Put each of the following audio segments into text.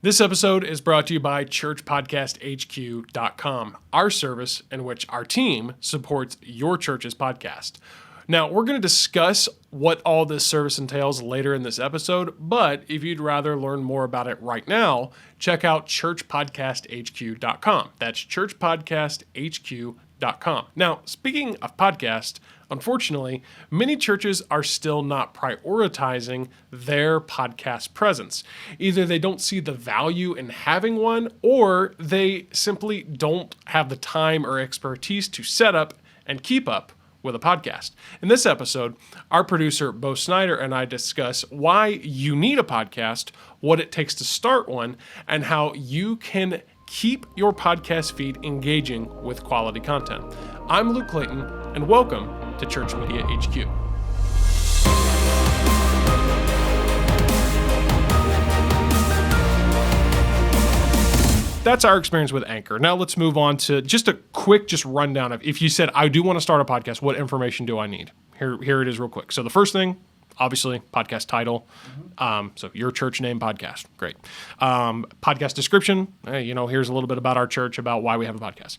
This episode is brought to you by ChurchMediaHQ.com, our service in which our team supports your church's podcast. Now, we're going to discuss what all this service entails later in this episode, but if you'd rather learn more about it right now, check out ChurchMediaHQ.com. That's ChurchMediaHQ.com. Now, speaking of podcast, unfortunately, many churches are still not prioritizing their podcast presence. Either they don't see the value in having one, or they simply don't have the time or expertise to set up and keep up with a podcast. In this episode, our producer, Bo Snyder, and I discuss why you need a podcast, what it takes to start one, and how you can keep your podcast feed engaging with quality content. I'm Luke Clayton, and welcome to Church Media HQ. That's our experience with Anchor. Now let's move on to just a quick rundown of, if you said, I do want to start a podcast, what information do I need? Here it is real quick. So the first thing, obviously, podcast title. So your church name podcast. Great. Podcast description. Here's a little bit about our church, about why we have a podcast.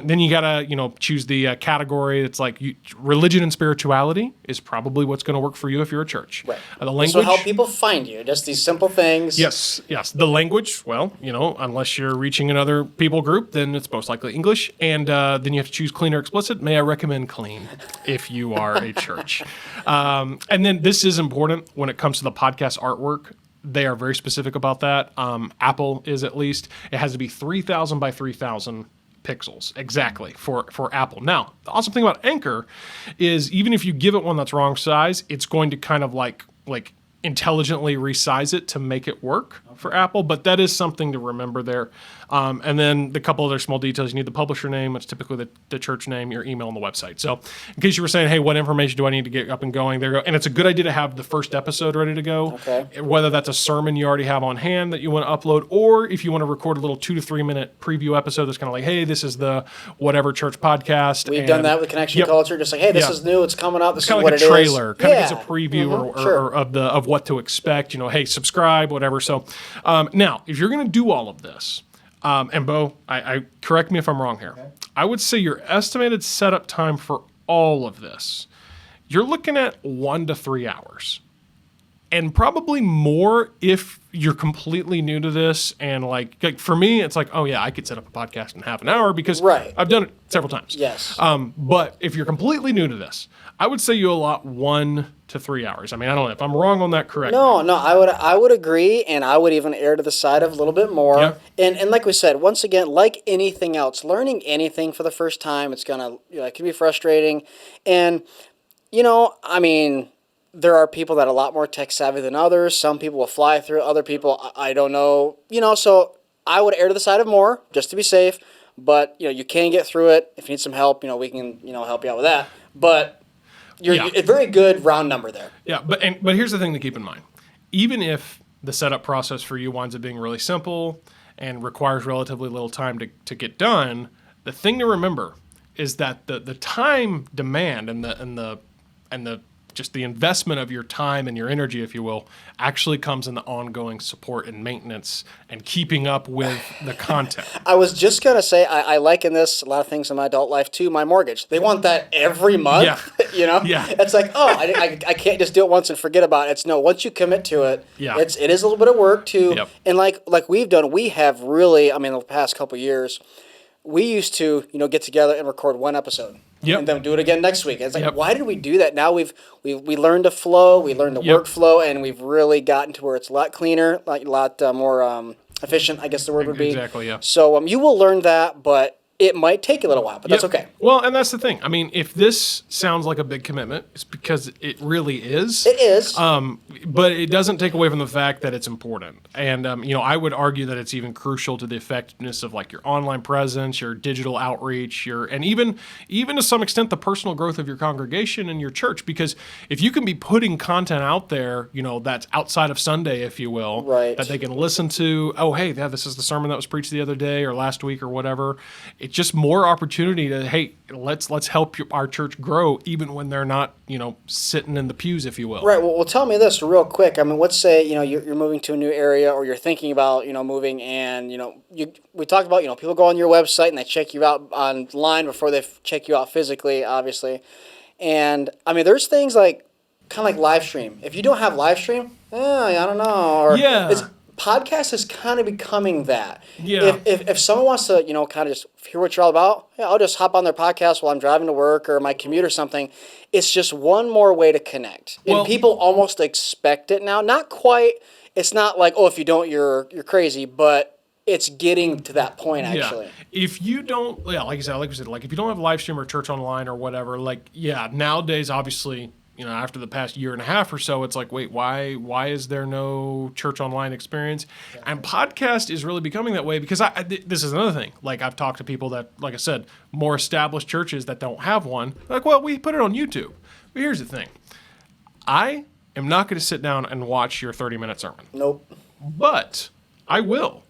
Then you got to, choose the category. It's like religion and spirituality is probably what's going to work for you if you're a church. Right. The language. So help people find you. Just these simple things. Yes. The language, well, unless you're reaching another people group, then it's most likely English. And then you have to choose clean or explicit. May I recommend clean if you are a church. And then this is important when it comes to the podcast artwork. They are very specific about that. Apple is, at least. It has to be 3,000 by 3,000 pixels exactly for Apple. Now, the awesome thing about Anchor is even if you give it one that's wrong size, it's going to kind of like intelligently resize it to make it work for Apple, but that is something to remember there. And then the couple other small details, you need the publisher name, it's typically the church name, your email, and the website. So in case you were saying, hey, what information do I need to get up and going? There you go. And it's a good idea to have the first episode ready to go, okay. Whether that's a sermon you already have on hand that you want to upload, or if you want to record a little 2 to 3 minute preview episode that's kind of like, hey, this is the whatever church podcast. We've done that with Connection Culture, just like, hey, this is new, it's coming up, this is what it is. Kind of like a trailer, kind of gives a preview sure. of what to expect, hey, subscribe, whatever. So now, if you're going to do all of this, and Bo, I correct me if I'm wrong here. Okay. I would say your estimated setup time for all of this, you're looking at 1 to 3 hours. And probably more if you're completely new to this. And like for me, it's like, oh yeah, I could set up a podcast in half an hour because I've done it several times. Yes. But if you're completely new to this, I would say you allot 1 to 3 hours. I mean, I don't know if I'm wrong on that, correct? No, I would agree, and I would even err to the side of a little bit more. Yeah. And like we said, once again, like anything else, learning anything for the first time, it's gonna it can be frustrating. And there are people that are a lot more tech savvy than others. Some people will fly through. Other people, I don't know. So I would err to the side of more, just to be safe. But you can get through it. If you need some help, we can help you out with that. But it's a very good round number there. Yeah, but here's the thing to keep in mind. Even if the setup process for you winds up being really simple and requires relatively little time to get done, the thing to remember is that the time demand and the just the investment of your time and your energy, if you will, actually comes in the ongoing support and maintenance and keeping up with the content. I was just going to say, I liken this, a lot of things in my adult life, to my mortgage. They want that every month, Yeah. It's like, I can't just do it once and forget about it. It's no, once you commit to it, it is a little bit of work too. Yep. And like we've done, we have really, the past couple of years, we used to, get together and record one episode. Yep. And then do it again next week. It's like, why did we do that? Now we learned to flow, we learned the workflow, and we've really gotten to where it's a lot cleaner, like a lot more efficient, I guess the word would be. Exactly, yeah. So you will learn that, but it might take a little while, but that's okay. Well, and that's the thing. I mean, if this sounds like a big commitment, it's because it really is. It is. But it doesn't take away from the fact that it's important. And, I would argue that it's even crucial to the effectiveness of like your online presence, your digital outreach, and even to some extent the personal growth of your congregation and your church. Because if you can be putting content out there, that's outside of Sunday, if you will, right, that they can listen to, oh, hey, this is the sermon that was preached the other day or last week or whatever. it's just more opportunity to, hey, let's help our church grow, even when they're not, sitting in the pews, if you will. Right. Well, tell me this real quick. I mean, let's say you're moving to a new area, or you're thinking about moving, and we talked about people go on your website and they check you out online before they check you out physically, obviously. And I mean, there's things like kind of like Livestream. If you don't have Livestream, I don't know. Or podcast is kind of becoming that. Yeah. If someone wants to, kind of just hear what you're all about, I'll just hop on their podcast while I'm driving to work or my commute or something. It's just one more way to connect. And people almost expect it now. Not quite. It's not like, if you don't, you're crazy, but it's getting to that point, actually. Yeah. If you don't, like we said, like if you don't have Livestream or Church Online or whatever, nowadays, obviously, after the past year and a half or so, it's like, wait, why is there no Church Online experience? Yeah. And podcast is really becoming that way because this is another thing. Like, I've talked to people that, like I said, more established churches that don't have one. Like, well, we put it on YouTube. But here's the thing. I am not going to sit down and watch your 30-minute sermon. Nope. But I will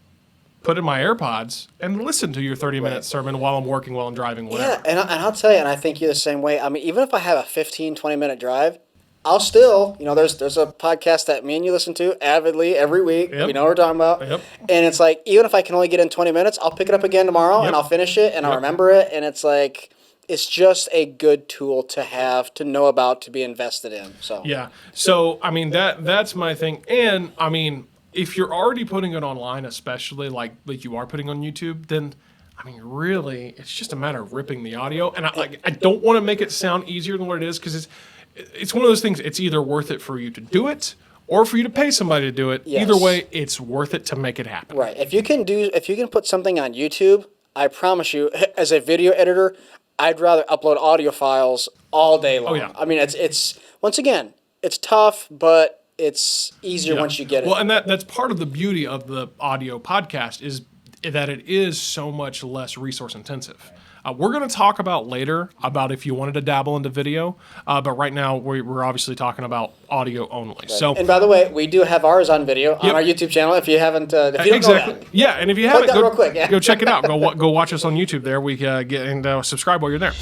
put in my AirPods and listen to your 30-minute sermon while I'm working, while I'm driving, whatever. Yeah, and I'll tell you, and I think you're the same way. I mean, even if I have a 15, 20-minute drive, I'll still, there's a podcast that me and you listen to avidly every week. Yep. We know what we're talking about. Yep. And it's like, even if I can only get in 20 minutes, I'll pick it up again tomorrow, and I'll finish it, and I'll remember it. And it's like, it's just a good tool to have, to know about, to be invested in. So yeah. So, I mean, that's my thing. And, I mean, if you're already putting it online, especially like you are putting on YouTube, then, I mean, really, it's just a matter of ripping the audio. And I don't want to make it sound easier than what it is, because it's one of those things. It's either worth it for you to do it or for you to pay somebody to do it. Yes. Either way, it's worth it to make it happen. Right. If you can put something on YouTube, I promise you, as a video editor, I'd rather upload audio files all day long. Oh, yeah. I mean, it's once again, it's tough, but it's easier once you get it. Well, and that's part of the beauty of the audio podcast is that it is so much less resource intensive. We're going to talk about later about if you wanted to dabble into video, but right now we're obviously talking about audio only. Right. So, and by the way, we do have ours on video on our YouTube channel. If you haven't, if you don't know that. Yeah, and if you haven't, real quick, go check it out. Go watch us on YouTube. There we get and subscribe while you're there.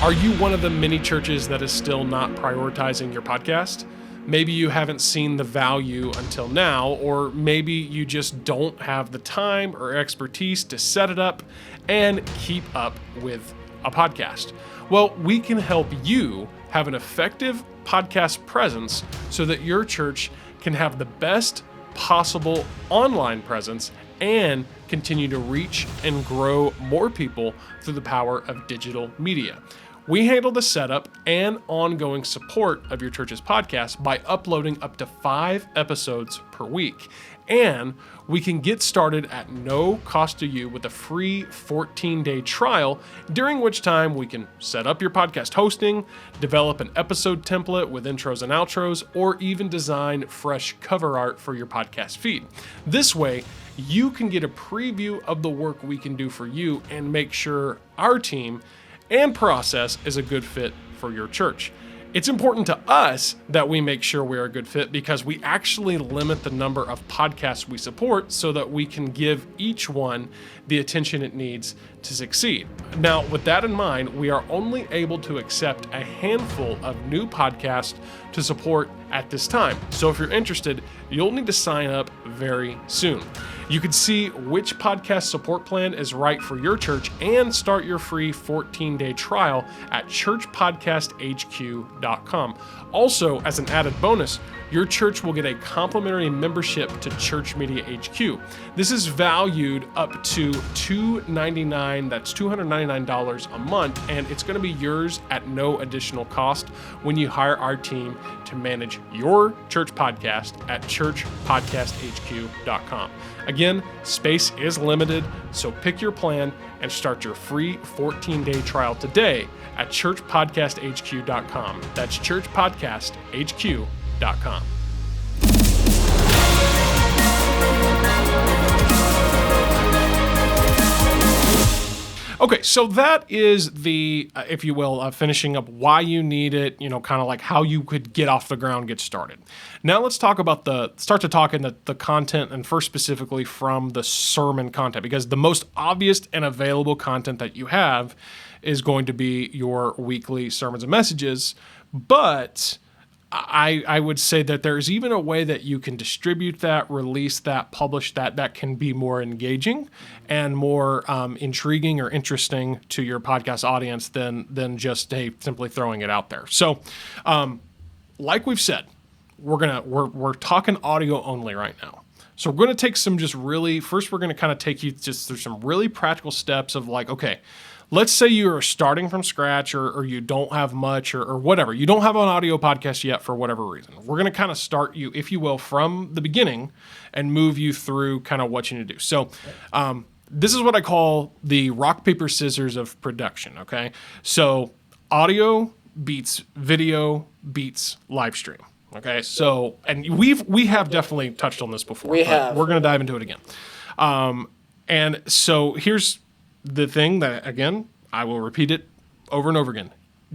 Are you one of the many churches that is still not prioritizing your podcast? Maybe you haven't seen the value until now, or maybe you just don't have the time or expertise to set it up and keep up with a podcast. Well, we can help you have an effective podcast presence so that your church can have the best possible online presence and continue to reach and grow more people through the power of digital media. We handle the setup and ongoing support of your church's podcast by uploading up to 5 episodes per week. And we can get started at no cost to you with a free 14-day trial, during which time we can set up your podcast hosting, develop an episode template with intros and outros, or even design fresh cover art for your podcast feed. This way, you can get a preview of the work we can do for you and make sure our team and process is a good fit for your church. It's important to us that we make sure we're a good fit because we actually limit the number of podcasts we support so that we can give each one the attention it needs to succeed. Now, with that in mind, we are only able to accept a handful of new podcasts to support at this time. So if you're interested, you'll need to sign up very soon. You can see which podcast support plan is right for your church and start your free 14-day trial at ChurchMediaHQ.com. Also, as an added bonus, your church will get a complimentary membership to Church Media HQ. This is valued up to $299. That's $299 a month, and it's going to be yours at no additional cost when you hire our team to manage your church podcast at ChurchPodcastHQ.com. Again, space is limited, so pick your plan and start your free 14-day trial today at ChurchPodcastHQ.com. That's ChurchPodcastHQ.com. Okay, so that is the, if you will, finishing up why you need it, kind of like how you could get off the ground, get started. Now let's talk about start to talk in the content, and first specifically from the sermon content, because the most obvious and available content that you have is going to be your weekly sermons and messages, but I would say that there's even a way that you can distribute that, release that, publish that can be more engaging and more intriguing or interesting to your podcast audience than just simply throwing it out there. So, like we've said, we're talking audio only right now. So we're going to take some first we're going to kind of take you just through some really practical steps of like, okay, let's say you are starting from scratch or you don't have much or whatever. You don't have an audio podcast yet for whatever reason. We're going to kind of start you, if you will, from the beginning and move you through kind of what you need to do. So this is what I call the rock, paper, scissors of production, okay? So audio beats video beats live stream. Okay, so, and we have definitely touched on this before. We have. We're going to dive into it again. And so here's the thing that, again, I will repeat it over and over again.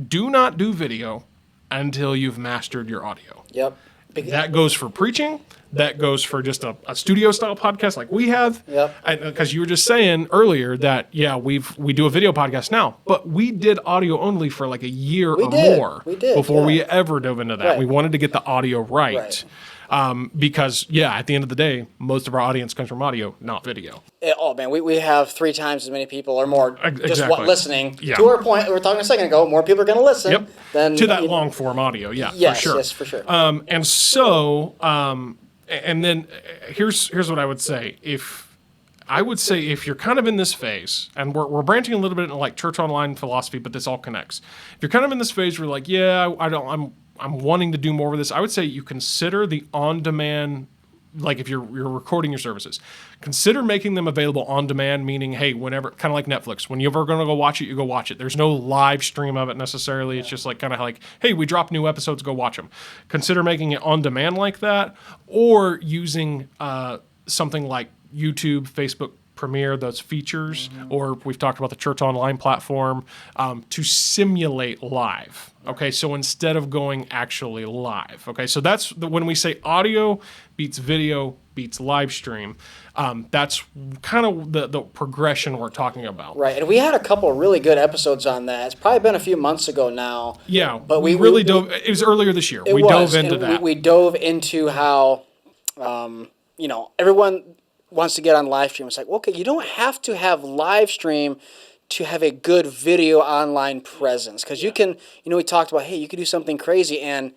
Do not do video until you've mastered your audio. Yep. That goes for preaching. That goes for just a studio-style podcast like we have. Yep. Because you were just saying earlier that, yeah, we do a video podcast now, but we did audio only for like a year more before we ever dove into that. Right. We wanted to get the audio right. Because, yeah, at the end of the day, most of our audience comes from audio, not video. We have 3 times as many people or more just Exactly. listening. Yeah. To our point, we were talking a second ago, more people are going to listen. Yep. Than, to that long-form audio, yeah, yes, for sure. Yes, for sure. And so, and then here's what I would say. If you're kind of in this phase, and we're branching a little bit into like church online philosophy, but this all connects. If you're kind of in this phase where you're like, yeah, I'm wanting to do more with this, I would say you consider the on-demand, like if you're recording your services, consider making them available on demand, meaning, hey, whenever, kind of like Netflix, when you're ever going to go watch it, you go watch it. There's no live stream of it necessarily. It's just like kind of like, hey, we drop new episodes, go watch them. Consider making it on demand like that, or using something like YouTube, Facebook Premiere, those features, or we've talked about the Church Online platform, to simulate live. Okay, so instead of going actually live. Okay, so that's when we say audio beats video beats live stream, that's kind of the progression we're talking about. Right, and we had a couple of really good episodes on that. It's probably been a few months ago now. Yeah, but we really dove. It was earlier this year. We dove into that. We dove into how, everyone wants to get on live stream. It's like, okay, you don't have to have live stream to have a good video online presence, because you can, we talked about, hey, you could do something crazy and,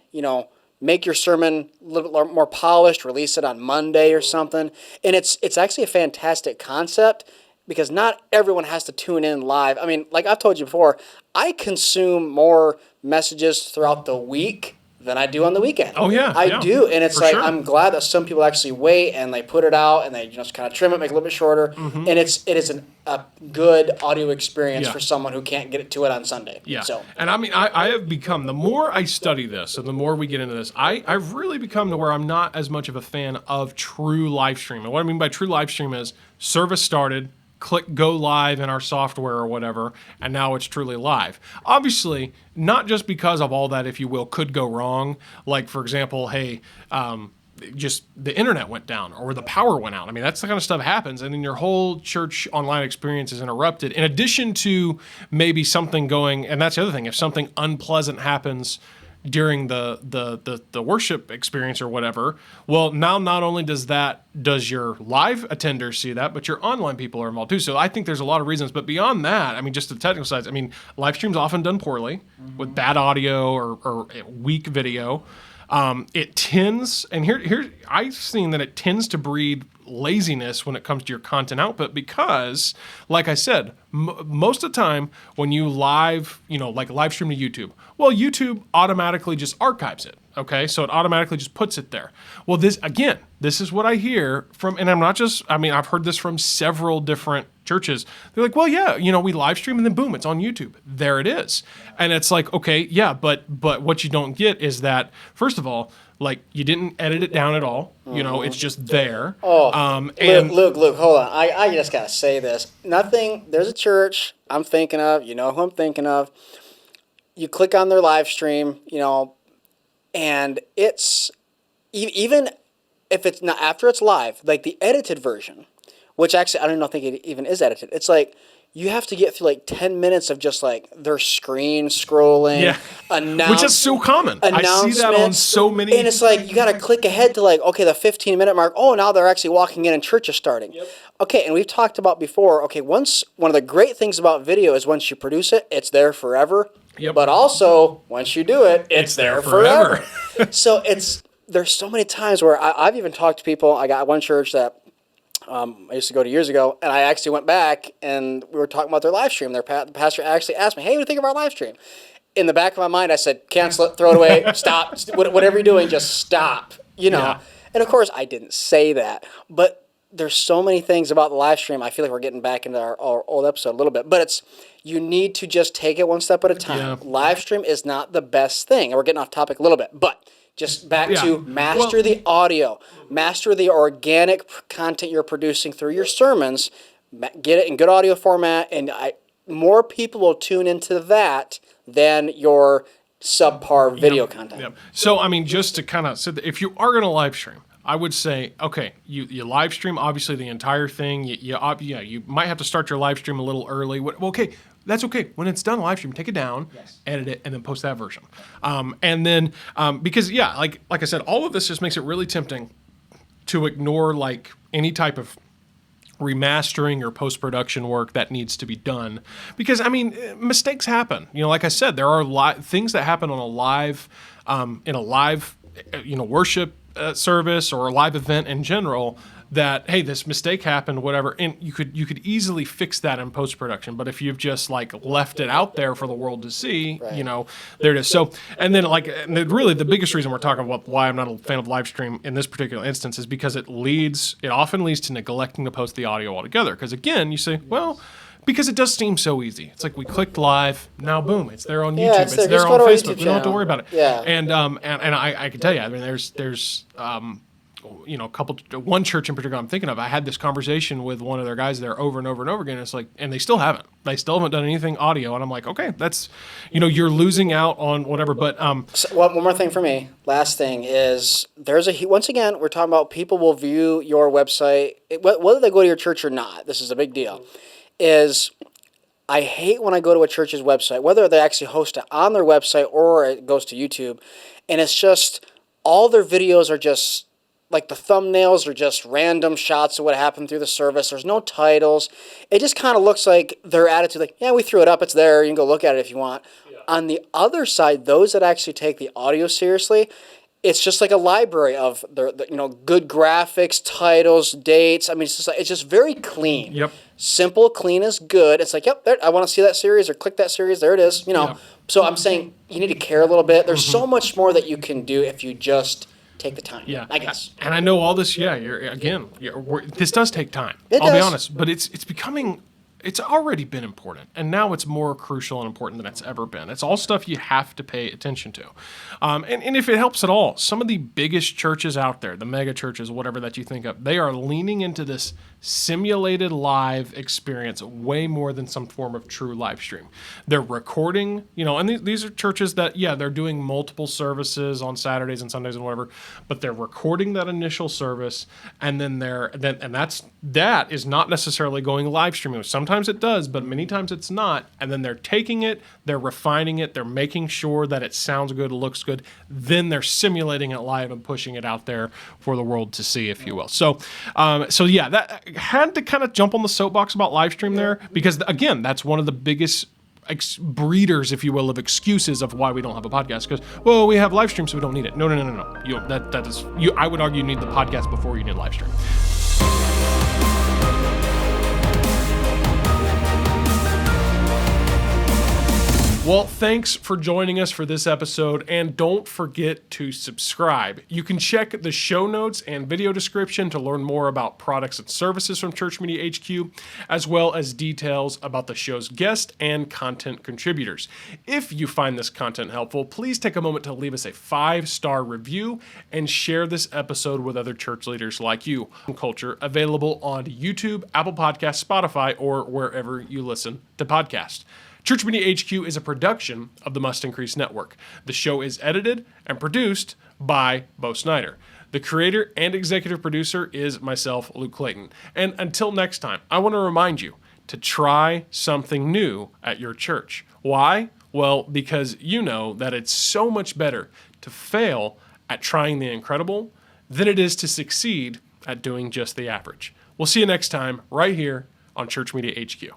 make your sermon a little bit more polished, release it on Monday or something. And it's actually a fantastic concept, because not everyone has to tune in live. I mean, like I've told you before, I consume more messages throughout the week than I do on the weekend. Oh, yeah. I do. And it's For like, sure. I'm glad that some people actually wait and they put it out and they just kind of trim it, make it a little bit shorter. And it is a good audio experience for someone who can't get to it on Sunday. Yeah. So. And I mean, I have become, the more I study this and the more we get into this, I've really become to where I'm not as much of a fan of true live stream. And what I mean by true live stream is service started, click go live in our software or whatever, and now it's truly live. Obviously, not just because of all that, if you will, could go wrong. Like, for example, hey, just the internet went down or the power went out. I mean, that's the kind of stuff happens, and then your whole church online experience is interrupted. In addition to maybe something going, and that's the other thing, if something unpleasant happens during the worship experience or whatever, well, now not only does your live attenders see that, but your online people are involved too. So I think there's a lot of reasons. But beyond that, I mean, just the technical sides, I mean, live stream's often done poorly with bad audio or weak video. It tends, and here I've seen that it tends to breed laziness when it comes to your content output, because, like I said, most of the time when you live, like live stream to YouTube, well, YouTube automatically just archives it. Okay, so it automatically just puts it there. Well, this is what I hear from, and I've heard this from several different churches. They're like, well, yeah, we live stream and then boom, it's on YouTube. There it is. And it's like, okay, yeah, but what you don't get is that, first of all, like, you didn't edit it down at all. It's just there. Luke, hold on. I just got to say this. There's a church I'm thinking of, who I'm thinking of. You click on their live stream, and it's, even if it's not, after it's live, like the edited version, which actually I don't think it even is edited. It's like, you have to get through like 10 minutes of just like their screen scrolling, which is so common. I see that on so many. And it's like, you got to click ahead to like, okay, the 15-minute mark. Oh, now they're actually walking in and church is starting. Yep. Okay, and we've talked about before, okay, one of the great things about video is once you produce it, it's there forever. Yep. But also, once you do it, it's there forever. So there's so many times where I've even talked to people. I got one church that I used to go to years ago, and I actually went back, and we were talking about their live stream. The pastor actually asked me, hey, what do you think of our live stream? In the back of my mind, I said, cancel it, throw it away, stop. Whatever you're doing, just stop. Yeah. And, of course, I didn't say that. But there's so many things about the live stream. I feel like we're getting back into our old episode a little bit. But you need to just take it one step at a time. Yeah. Live stream is not the best thing. And we're getting off topic a little bit. But just back to master the audio, master the organic content you're producing through your sermons, get it in good audio format, and more people will tune into that than your subpar video content. Yep. So, just to kind of say, if you are going to live stream, I would say, okay, you live stream, obviously, the entire thing. You might have to start your live stream a little early. Well, okay. That's okay. When it's done live stream, take it down, edit it, and then post that version. And then, because, like I said, all of this just makes it really tempting to ignore, like, any type of remastering or post-production work that needs to be done. Because, mistakes happen. Like I said, there are things that happen on a live, in a live, worship service or a live event in general, that, hey, this mistake happened, whatever, and you could easily fix that in post-production. But if you've just like left it out there for the world to see, there it is. So, and then really the biggest reason we're talking about why I'm not a fan of live stream in this particular instance is because it often leads to neglecting to post the audio altogether. Because again, you say, well, because it does seem so easy. It's like we clicked live, now boom, it's there on YouTube, it's there on Facebook. We don't have to worry about it. Yeah. And I can tell you, there's one church in particular I'm thinking of, I had this conversation with one of their guys there over and over and over again. It's like, and they still haven't done anything audio. And I'm like, okay, that's, you're losing out on whatever. But so one more thing for me. Last thing is once again, we're talking about people will view your website, whether they go to your church or not. This is a big deal. I hate when I go to a church's website, whether they actually host it on their website or it goes to YouTube, and it's just all their videos are just like the thumbnails are just random shots of what happened through the service. There's no titles. It just kind of looks like their attitude, like, yeah, we threw it up. It's there. You can go look at it if you want. Yeah. On the other side, those that actually take the audio seriously, it's just like a library of good graphics, titles, dates. It's just very clean. Yep. Simple, clean is good. It's like, yep, there, I want to see that series or click that series. There it is. Yep. So I'm saying you need to care a little bit. There's so much more that you can do if you just take the time. Yeah, I guess. And I know all this. Yeah, this does take time. I'll be honest, but it's becoming. It's already been important, and now it's more crucial and important than it's ever been. It's all stuff you have to pay attention to. And if it helps at all, some of the biggest churches out there, the mega churches, whatever that you think of, they are leaning into this simulated live experience way more than some form of true live stream. They're recording, and these are churches that, they're doing multiple services on Saturdays and Sundays and whatever, but they're recording that initial service, and then that is not necessarily going live streaming. Sometimes it does, but many times it's not. And then they're taking it, they're refining it, they're making sure that it sounds good, looks good. Then they're simulating it live and pushing it out there for the world to see, if you will. So that had to kind of jump on the soapbox about live stream there, because again, that's one of the biggest breeders, if you will, of excuses of why we don't have a podcast. Because, well, we have live stream, so we don't need it. No. I would argue you need the podcast before you need live stream. Well, thanks for joining us for this episode, and don't forget to subscribe. You can check the show notes and video description to learn more about products and services from Church Media HQ, as well as details about the show's guest and content contributors. If you find this content helpful, please take a moment to leave us a 5-star review and share this episode with other church leaders like you. Culture available on YouTube, Apple Podcasts, Spotify, or wherever you listen to podcasts. Church Media HQ is a production of the Must Increase Network. The show is edited and produced by Bo Snyder. The creator and executive producer is myself, Luke Clayton. And until next time, I want to remind you to try something new at your church. Why? Well, because you know that it's so much better to fail at trying the incredible than it is to succeed at doing just the average. We'll see you next time right here on Church Media HQ.